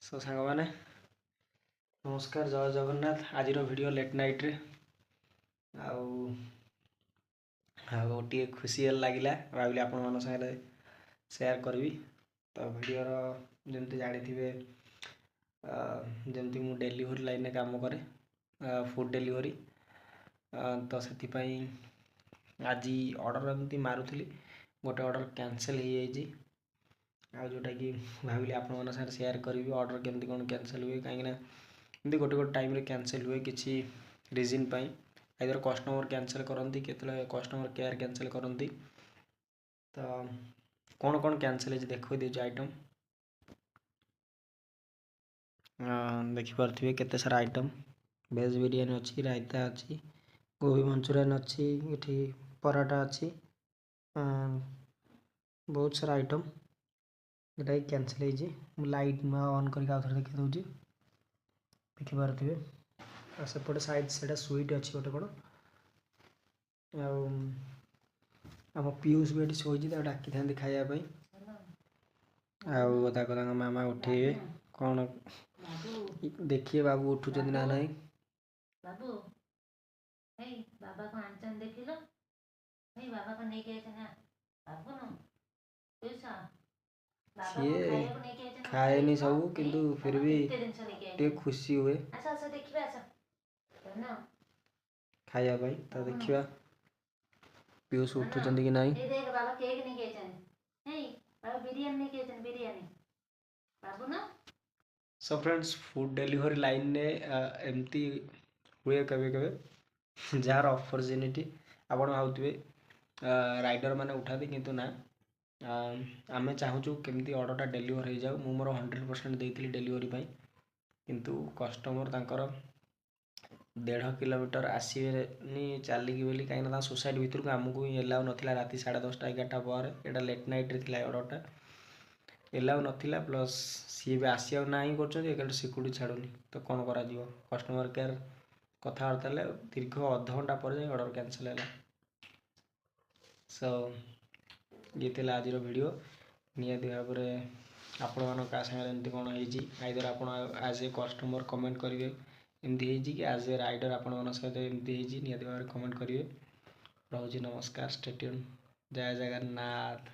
सो सांग मैंने नमस्कार जय जगन्नाथ। आज वीडियो लेट नाइट रे गोटे खुशी लगिला भाविली आपण मान सागे सेयार करी। तो वीडियोर जमती जानी थे जमती मु डेलीवरी लाइन में काम करे फूड डेलीवरी। तो से आज ऑर्डर एमती मारुली गोटे ऑर्डर कैंसिल हो जाइए आ जोटा कि भाविली आपण मान सागे सेयार करी ऑर्डर केमती कौन कैंसिल हुए कहीं एमती गोटे गोटे टाइम रे कैंसिल हुए किसी रीजन पाई आइदर कस्टमर कैंसिल करती केतले कस्टमर केयर कैंसिल करती। तो कौन कौन कैंसिल है देखो दीजिए आइटम देखिपे केते सारा आइटम वेज बिरयानी अच्छी रायता अच्छी गोभी मंचूरियन अच्छी ये पराठा अच्छी बहुत सारा आइटम जोटा कैंसिल हो लाइट ऑन करके आउे देखी दूसरी देखिपे सेपटे साइड से स्वीट अच्छी गोटे कौन आम पीयूष भी ये शोची डाकी था खायापी आउ मामा उठे कौन देखिए बाबू उठुं ना नहीं बाबू बाबा को आंचन देख लो बाबा को नहीं बाबू न सी खाएनी सब किंतु फिर भी टे खुशी हुए खाया तो देखा पीयूष उठुं कि नहीं। So friends food delivery line ने एमती हुए कभी कभी जार अपरचुनिटी आपण भावुवे राइडर मैंने उठाते किंतु ना आम चाहूँ केमती ऑर्डरटा डेलीवर हो जाऊ मोर 100% देती डेलीवरी किंतु कस्टमर तांकर 1.5 किलोमीटर आसबेनी चलिकी बोली कहीं सोसाइटी भितर को आमको एलाउ नाला राति 10:30 11टा पर यहाँ लेट नाइट थी ऑर्डरटा एलाउ नाला प्लस सी भी आसिया ना ही कर सिक्यूरीटी छाड़ूनी तो कौन कर कस्टमर केयर कथबार्ता दीर्घ अध घंटा पर जाए ऑर्डर कैंसिल है। सो ये थे आज वीडियो निहाती भाव में आपण मान क्या सागर एमती कौन आइदर आप एज ए कस्टमर कमेंट करेंगे एमती कि एज ए राइडर आपण मान सहित एमती निहाती भाव में कमेंट करेंगे। रोजी नमस्कार स्टे ट्यून जय जगन्नाथ।